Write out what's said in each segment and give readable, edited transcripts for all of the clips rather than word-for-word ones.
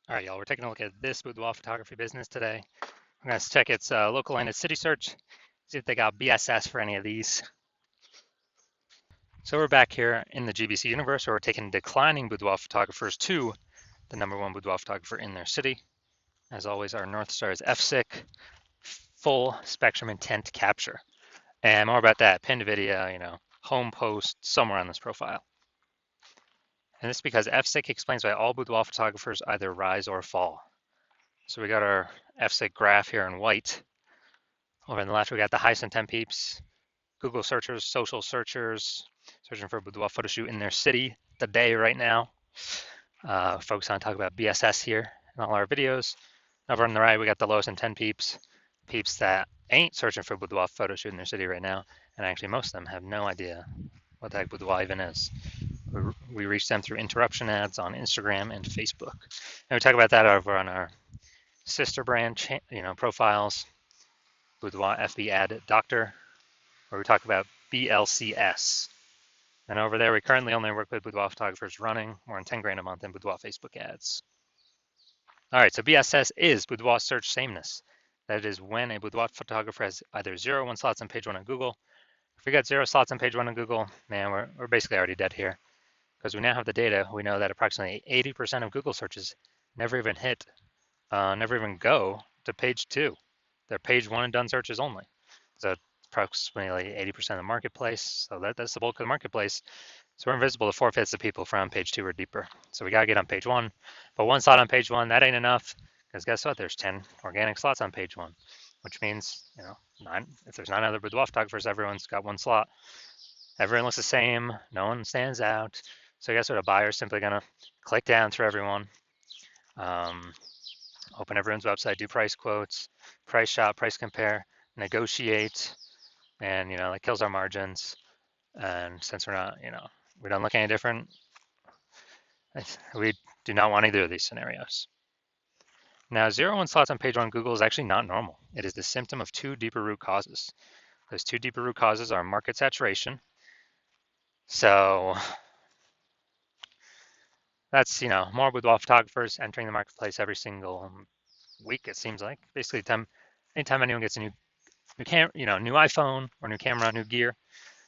All right, y'all, we're taking a look at this boudoir photography business today. I'm going to check its local and its city search, see if they got BSS for any of these. So we're back here in the GBC universe where we're taking declining boudoir photographers to the #1 boudoir photographer in their city. As always, our North Star is FSIC, full spectrum intent capture. And more about that, pinned video, home post somewhere on this profile. And this is because FSIC explains why all boudoir photographers either rise or fall. So we got our FSIC graph here in white. Over on the left, we got the highest intent peeps, Google searchers, social searchers, searching for a boudoir photo shoot in their city today, right now. Focus on talk about BSS here in all our videos. Over on the right, we got the lowest intent peeps, peeps that ain't searching for a boudoir photo shoot in their city right now. And actually, most of them have no idea what the heck boudoir even is. We reach them through interruption ads on Instagram and Facebook. And we talk about that over on our sister brand, profiles, Boudoir FB Ad Doctor, where we talk about BLCS. And over there, we currently only work with boudoir photographers running more than 10 grand a month in boudoir Facebook ads. All right, so BSS is boudoir search sameness. That is when a boudoir photographer has either 0 or 1 slots on page 1 on Google. If we got 0 slots on page 1 on Google, man, we're basically already dead here. Because we now have the data, we know that approximately 80% of Google searches never even never even go to page 2. They're page 1 and done searches only. So approximately 80% of the marketplace. So that's the bulk of the marketplace. So we're invisible to 4/5 of people from page 2 or deeper. So we got to get on page 1. But 1 slot on page 1, that ain't enough. Because guess what? There's 10 organic slots on page 1, which means, if there's 9 other boudoir photographers, everyone's got 1 slot. Everyone looks the same. No one stands out. So guess what? A buyer is simply going to click down through everyone, open everyone's website, do price quotes, price shop, price compare, negotiate, and that kills our margins. And since we're not, we don't look any different, we do not want either of these scenarios. Now, 0 and 1 slots on page 1 Google is actually not normal. It is the symptom of 2 deeper root causes. Those 2 deeper root causes are market saturation. So that's, more boudoir photographers entering the marketplace every single week, it seems like. Basically, anytime anyone gets a new new iPhone or new camera, new gear,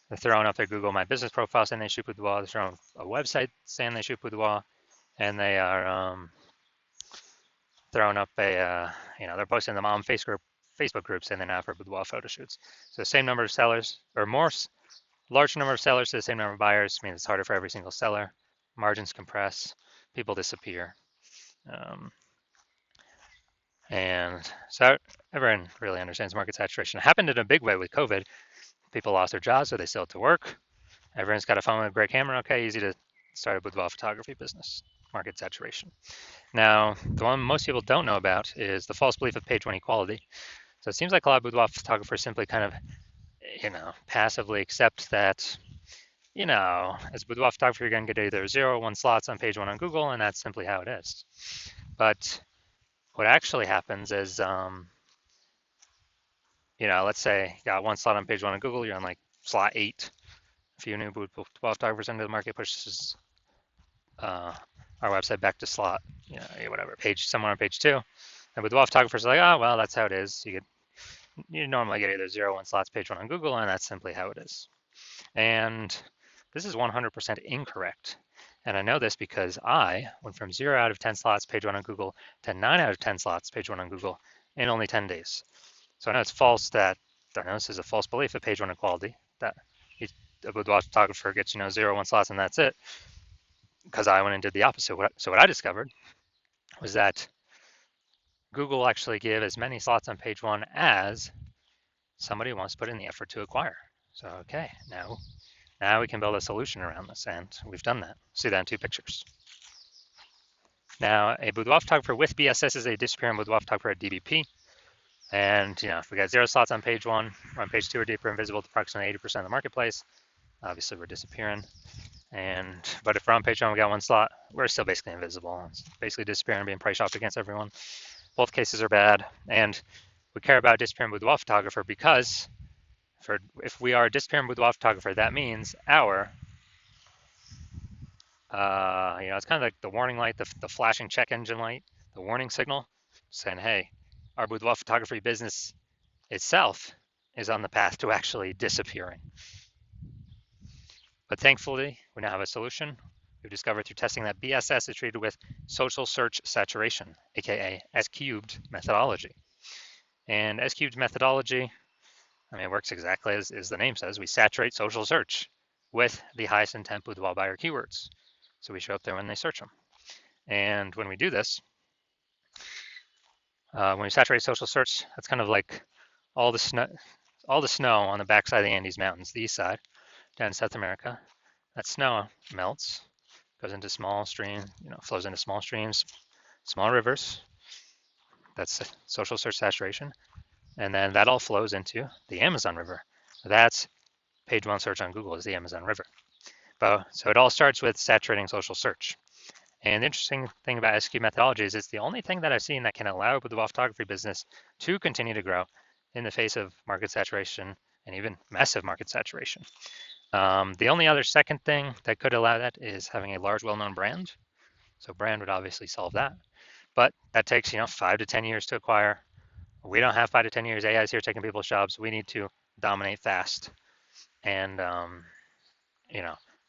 they're throwing up their Google My Business profile saying they shoot boudoir. They're throwing a website saying they shoot boudoir, and they are throwing up they're posting them on Facebook groups saying they're now for boudoir photo shoots. So the same number of sellers, or more, large number of sellers to the same number of buyers means it's harder for every single seller. Margins compress, people disappear. And so everyone really understands market saturation. It happened in a big way with COVID. People lost their jobs, so they still had to work. Everyone's got a phone with a great camera. Okay, easy to start a boudoir photography business. Market saturation. Now, the one most people don't know about is the false belief of page 1 equality. So it seems like a lot of boudoir photographers simply kind of, passively accept that, as a boudoir photographer, you're going to get either 0 or 1 slots on page 1 on Google, and that's simply how it is. But what actually happens is, let's say you got 1 slot on page 1 on Google, you're on like slot 8. A few new boudoir photographers into the market pushes our website back to slot, whatever, somewhere on page 2. And boudoir photographers are like, oh, well, that's how it is. You normally get either 0 or 1 slots page 1 on Google, and that's simply how it is. And this is 100% incorrect. And I know this because I went from 0 out of 10 slots page 1 on Google to 9 out of 10 slots page 1 on Google in only 10 days. So I know it's false that, this is a false belief of page 1 equality, that a boudoir photographer gets, 0, 1 slots and that's it, because I went and did the opposite. So what I discovered was that Google actually give as many slots on page 1 as somebody wants to put in the effort to acquire. So, okay, now we can build a solution around this, and we've done that. See that in 2 pictures. Now, a boudoir photographer with BSS is a disappearing boudoir photographer at DBP. And, if we got 0 slots on page 1, we're on page 2 or deeper, invisible to approximately 80% of the marketplace, obviously we're disappearing. But if we're on page 1, we got 1 slot, we're still basically invisible. It's basically disappearing, being price shopped against everyone. Both cases are bad. And we care about disappearing boudoir photographer because if we are a disappearing boudoir photographer, that means our, it's kind of like the warning light, the flashing check engine light, the warning signal saying, hey, our boudoir photography business itself is on the path to actually disappearing. But thankfully, we now have a solution. We've discovered through testing that BSS is treated with social search saturation, aka S-cubed methodology. And S-cubed methodology, I mean, it works exactly as the name says. We saturate social search with the highest intent boudoir buyer keywords. So we show up there when they search them. And when we do this, when we saturate social search, that's kind of like all the snow on the backside of the Andes Mountains, the east side, down in South America. That snow melts, goes into small streams, flows into small streams, small rivers. That's social search saturation. And then that all flows into the Amazon River. That's page one search on Google is the Amazon River. So it all starts with saturating social search. And the interesting thing about SQ methodology is it's the only thing that I've seen that can allow the boudoir photography business to continue to grow in the face of market saturation and even massive market saturation. The only other second thing that could allow that is having a large, well-known brand. So brand would obviously solve that, but that takes 5 to 10 years to acquire. We don't have 5 to 10 years. AI is here taking people's jobs. We need to dominate fast and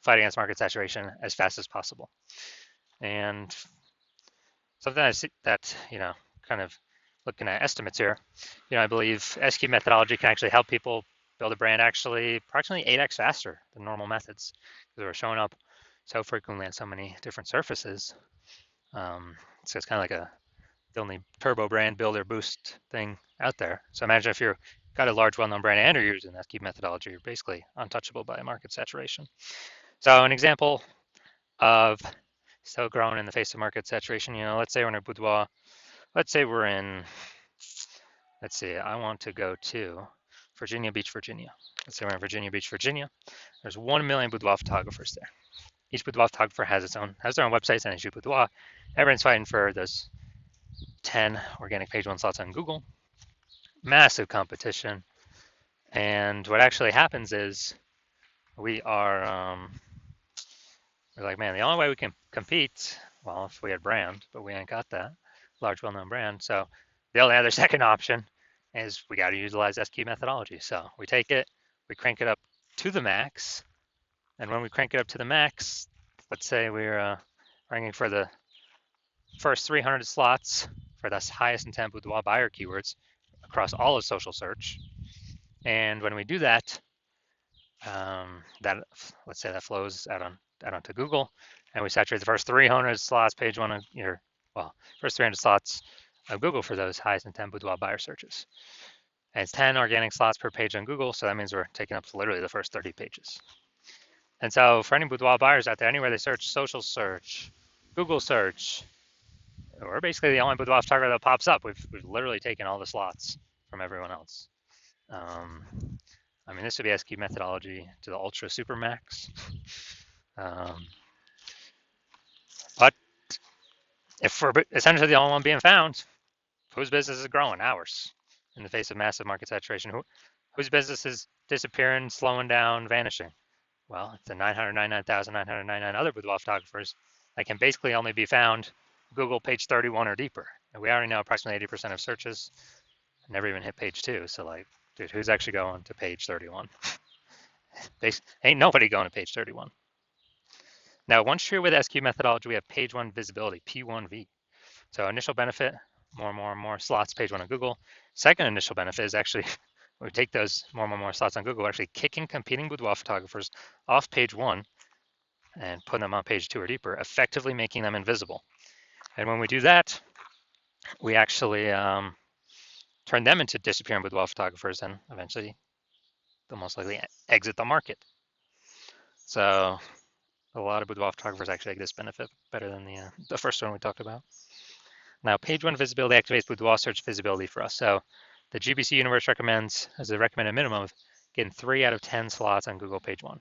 fight against market saturation as fast as possible. And something that kind of looking at estimates here, I believe SQ methodology can actually help people build a brand actually approximately 8x faster than normal methods because we're showing up so frequently on so many different surfaces. So it's kind of like the only turbo brand builder boost thing out there. So imagine if you've got a large well-known brand and you're using SQ methodology, you're basically untouchable by market saturation. So an example of still growing in the face of market saturation, let's say we're in a boudoir. Let's say we're in, I want to go to Virginia Beach, Virginia. Let's say we're in Virginia Beach, Virginia. There's 1 million boudoir photographers there. Each boudoir photographer has their own websites and they shoot boudoir. Everyone's fighting for those 10 organic page one slots on Google. Massive competition. And what actually happens is we're like, man, the only way we can compete, well, if we had brand, but we ain't got that large, well-known brand. So the only other second option is we got to utilize SQ methodology. So we take it, we crank it up to the max. And when we crank it up to the max, let's say we're ranking for the first 300 slots for the highest intent boudoir buyer keywords across all of social search. And when we do that, let's say that flows out onto Google, and we saturate the first 300 slots, page one of first 300 slots of Google for those highest intent boudoir buyer searches. And it's 10 organic slots per page on Google, so that means we're taking up literally the first 30 pages. And so for any boudoir buyers out there, anywhere they search, social search, Google search, we're basically the only boudoir photographer that pops up. We've literally taken all the slots from everyone else. I mean, this would be SQ methodology to the ultra super max. But if we're essentially the only one being found, whose business is growing? Ours. In the face of massive market saturation, whose business is disappearing, slowing down, vanishing? Well, it's the 999,999 other boudoir photographers that can basically only be found Google page 31 or deeper. And we already know approximately 80% of searches never even hit page 2. So like, dude, who's actually going to page 31? Ain't nobody going to page 31. Now, once you're with SQ methodology, we have page 1 visibility, P1V. So initial benefit, more slots, page 1 on Google. Second initial benefit is actually, we take those more slots on Google, actually kicking competing boudoir photographers off page 1 and putting them on page 2 or deeper, effectively making them invisible. And when we do that, we actually turn them into disappearing boudoir photographers, and eventually they'll most likely exit the market. So a lot of boudoir photographers actually get this benefit better than the first one we talked about. Now, page 1 visibility activates boudoir search visibility for us. So the GBC universe recommends, as a recommended minimum, of getting 3 out of 10 slots on Google page 1.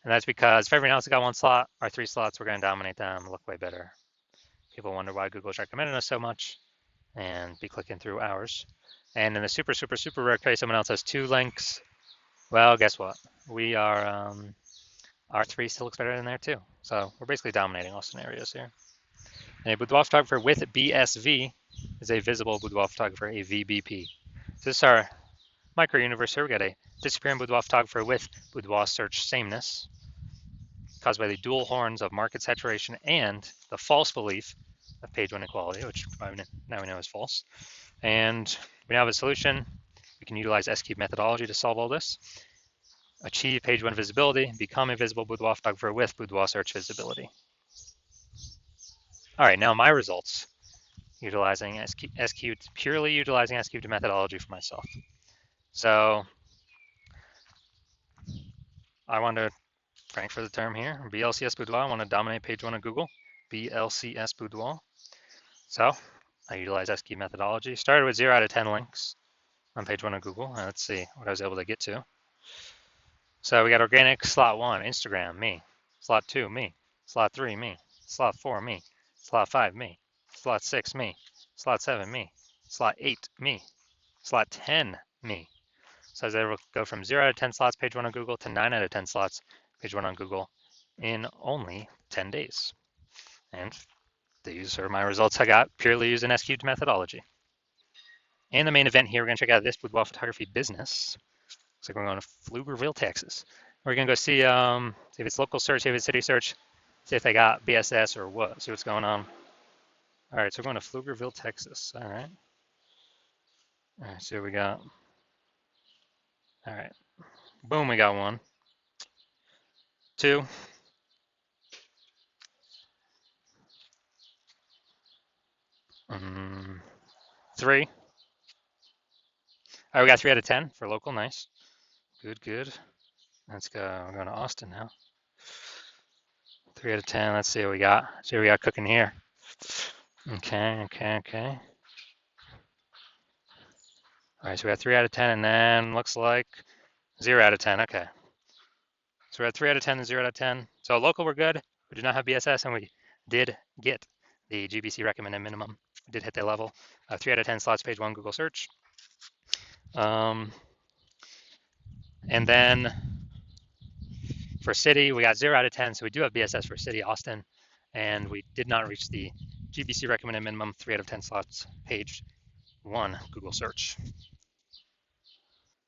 And that's because if everyone else has got 1 slot, our 3 slots, we're going to dominate them, look way better. People wonder why Google's recommending us so much and be clicking through ours. And in the super rare case, someone else has 2 links. Well, guess what? We are, our 3 still looks better than there too. So we're basically dominating all scenarios here. A boudoir photographer with BSV is a visible boudoir photographer, a VBP. So this is our micro universe here. We got a disappearing boudoir photographer with boudoir search sameness caused by the dual horns of market saturation and the false belief of page one equality, which now we know is false. And we now have a solution. We can utilize S-cube methodology to solve all this. Achieve page one visibility, become a visible boudoir photographer with boudoir search visibility. All right, now my results, utilizing S-cube, purely utilizing S-cube methodology for myself. So I want to, frank for the term here, BLCS boudoir, I want to dominate page one of Google, BLCS boudoir. So I utilize S-cube methodology, started with 0 out of 10 links on page one of Google. Let's see what I was able to get to. So we got organic, slot 1, Instagram, me. Slot 2, me. Slot 3, me. Slot 4, me. Slot 5, me. Slot 6, me. Slot 7, me. Slot 8, me. Slot 10, me. So I was able to go from 0 out of 10 slots page 1 on Google to 9 out of 10 slots page 1 on Google in only 10 days. And these are my results I got purely using S-cubed methodology. And the main event here, we're going to check out this boudoir photography business. Looks like we're going to Pflugerville, Texas. We're going to go see if it's local search, see if it's city search, see if they got BSS or what, see what's going on. All right, so we're going to Pflugerville, Texas. All right. All right, so we got, all right. Boom, we got 1, 2, 3. All right, we got 3 out of 10 for local, nice. Good, good. Let's go, we're going to Austin now. 3 out of 10, let's see what we got. See what we got cooking here. Okay, okay, okay. All right, so we got 3 out of 10, and then looks like 0 out of 10, okay. So we're at 3 out of 10 and 0 out of 10. So local, we're good. We do not have BSS, and we did get the GBC recommended minimum. We did hit that level. 3 out of 10 slots, page 1, Google search. And then for city, we got 0 out of 10. So we do have BSS for city, Austin, and we did not reach the GBC recommended minimum, 3 out of 10 slots, page 1, Google search.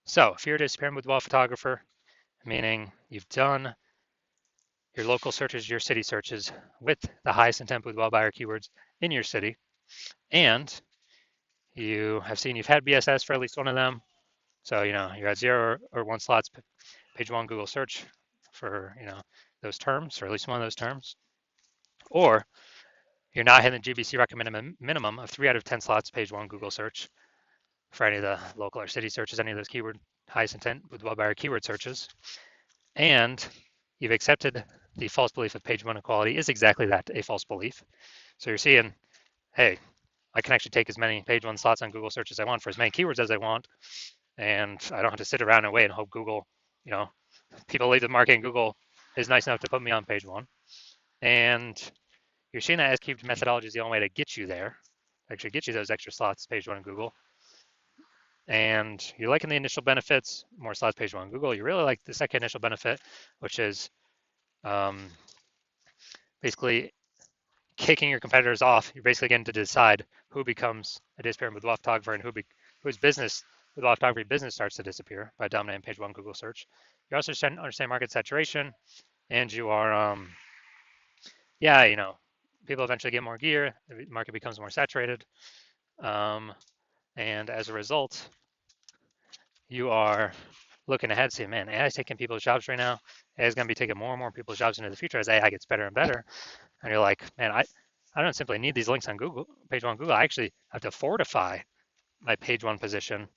So if you're a disappearing boudoir photographer, meaning you've done your local searches, your city searches with the highest intent boudoir buyer keywords in your city, and you have seen you've had BSS for at least one of them. So, you're at 0 or 1 slots, page 1 Google search for, those terms, or at least one of those terms. Or you're not hitting the GBC recommended minimum of 3 out of 10 slots, page 1 Google search for any of the local or city searches, any of those keyword highest intent boudoir buyer keyword searches. And you've accepted the false belief of page 1 equality is exactly that, a false belief. So you're seeing, hey, I can actually take as many page 1 slots on Google search as I want for as many keywords as I want, and I don't have to sit around and wait and hope Google, people leave the market and Google is nice enough to put me on page 1. And you're seeing that S-cubed methodology is the only way to get you there, actually get you those extra slots page 1 in Google. And you're liking the initial benefits, more slots page 1 on Google. You really like the second initial benefit, which is basically kicking your competitors off. You're basically getting to decide who becomes a disappearing boudoir photographer and whose business, boudoir photography business, starts to disappear by dominating page 1 Google search. You're also starting to understand market saturation, and you are, people eventually get more gear, the market becomes more saturated, and as a result, you are looking ahead, saying, man, AI is taking people's jobs right now. AI is going to be taking more and more people's jobs into the future as AI gets better and better. And you're like, man, I don't simply need these links on Google, page 1 Google. I actually have to fortify my page 1 position.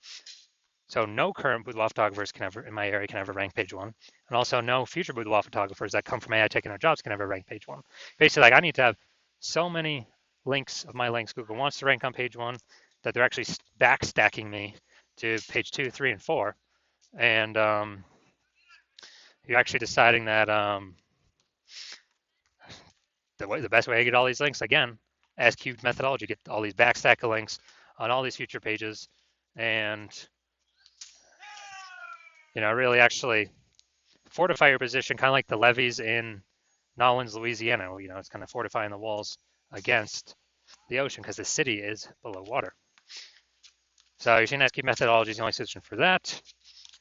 So no current boudoir photographers in my area can ever rank page 1. And also no future boudoir photographers that come from AI taking their jobs can ever rank page 1. Basically, I need to have so many links of my links Google wants to rank on page 1 that they're actually backstacking me to page 2, 3, and 4. And you're actually deciding that the best way to get all these links, again, S-cubed methodology, get all these backstack of links on all these future pages, and really actually fortify your position, kind of like the levees in Nolens, Louisiana. It's kind of fortifying the walls against the ocean because the city is below water. So you're seeing SQ methodology is the only solution for that.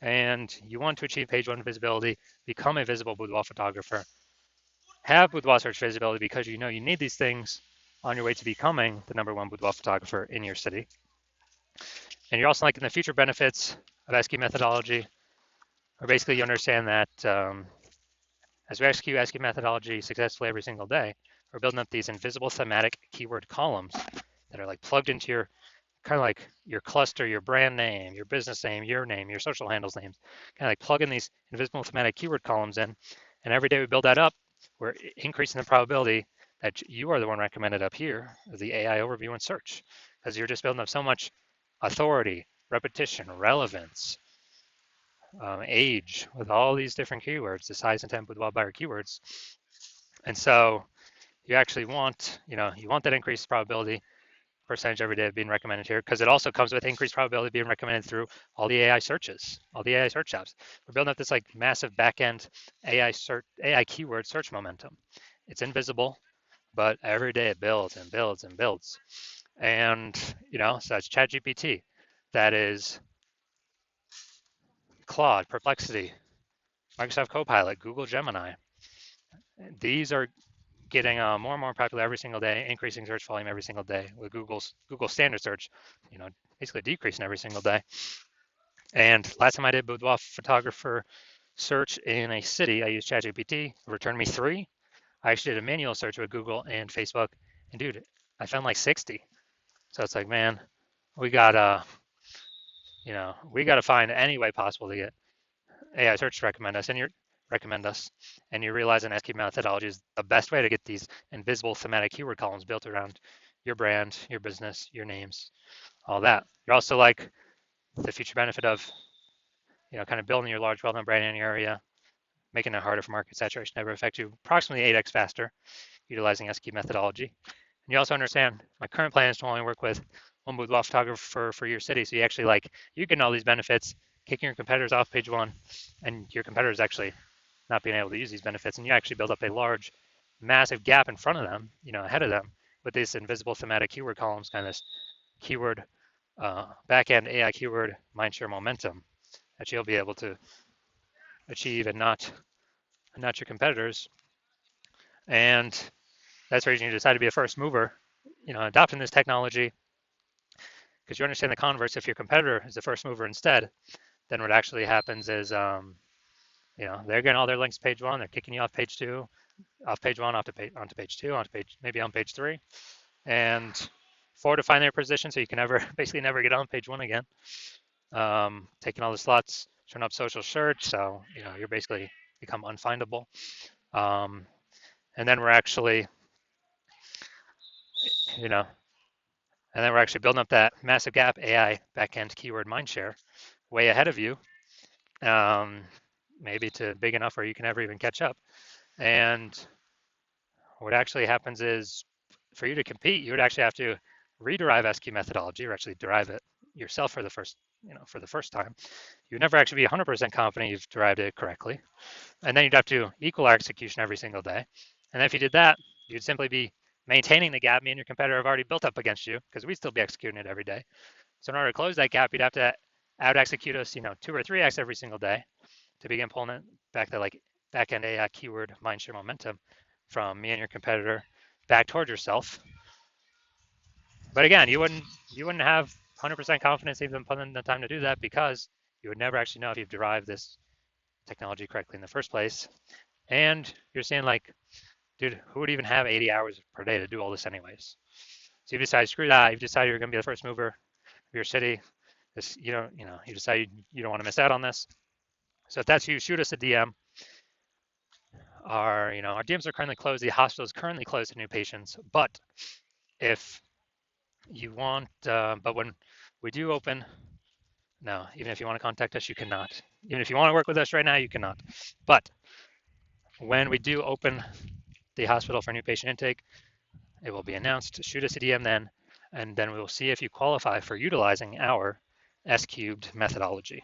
And you want to achieve page one visibility, become a visible boudoir photographer, have boudoir search visibility because you know you need these things on your way to becoming the #1 boudoir photographer in your city. And you're also liking the future benefits of SQ methodology, or basically you understand that as we execute SQ methodology successfully every single day, we're building up these invisible thematic keyword columns that are like plugged into your kind of like your cluster, your brand name, your business name, your social handles names, kind of like plug in these invisible thematic keyword columns in. And every day we build that up, we're increasing the probability that you are the one recommended up here, the AI overview and search, because you're just building up so much authority, repetition, relevance, age, with all these different keywords, the size, intent, boudoir buyer keywords. And so you actually want, you want that increased probability percentage every day of being recommended here, because it also comes with increased probability of being recommended through all the AI searches, all the AI search apps. We're building up this like massive backend AI keyword search momentum. It's invisible, but every day it builds and builds and builds. And so that's ChatGPT, that is Claude, Perplexity, Microsoft Copilot, Google Gemini. These are getting more and more popular every single day, increasing search volume every single day, with Google standard search, basically decreasing every single day. And last time I did boudoir photographer search in a city, I used ChatGPT. It returned me 3. I actually did a manual search with Google and Facebook, and dude, I found like 60. So it's like, man, we gotta, we gotta find any way possible to get AI search to recommend us, and you're realizing SQ methodology is the best way to get these invisible thematic keyword columns built around your brand, your business, your names, all that. You're also like the future benefit of, kind of building your large, well-known brand in your area, making it harder for market saturation to ever affect you approximately 8x faster, utilizing SQ methodology. And you also understand my current plan is to only work with one boudoir photographer for your city. So you actually you get all these benefits, kicking your competitors off page one, and your competitors actually not being able to use these benefits, and you actually build up a large, massive gap in front of them, ahead of them, with these invisible thematic keyword columns, kind of this keyword backend AI keyword mindshare momentum that you'll be able to achieve, and not your competitors. And that's the reason you decide to be a first mover, adopting this technology, because you understand the converse. If your competitor is the first mover instead, then what actually happens is, they're getting all their links to page one, they're kicking you off page two, off page one, onto page two, maybe on page three, and fortifying their position so you can basically never get on page one again. Taking all the slots, turn up social search, so you're basically become unfindable. And then we're actually, building up that massive gap AI backend keyword mindshare way ahead of you, maybe to big enough where you can never even catch up. And what actually happens is, for you to compete, you would actually have to rederive SQ methodology, or actually derive it yourself for the first time. You would never actually be 100% confident you've derived it correctly. And then you'd have to equal our execution every single day. And if you did that, you'd simply be maintaining the gap me and your competitor have already built up against you, because we'd still be executing it every day. So in order to close that gap, you'd have to out execute us, 2 or 3x every single day to begin pulling it back to back-end AI keyword mindshare momentum from me and your competitor back towards yourself. But again, you wouldn't have 100% confidence even putting the time to do that, because you would never actually know if you've derived this technology correctly in the first place. And you're saying dude, who would even have 80 hours per day to do all this anyways? So you decide, screw that. You've decided you're going to be the first mover of your city. You decide you don't want to miss out on this. So if that's you, shoot us a DM. Our DMs are currently closed. The hospital is currently closed to new patients. But if you want, but when we do open, no, even if you want to contact us, you cannot. Even if you want to work with us right now, you cannot. But when we do open the hospital for new patient intake, it will be announced. Shoot us a DM then, and then we will see if you qualify for utilizing our S-cubed methodology.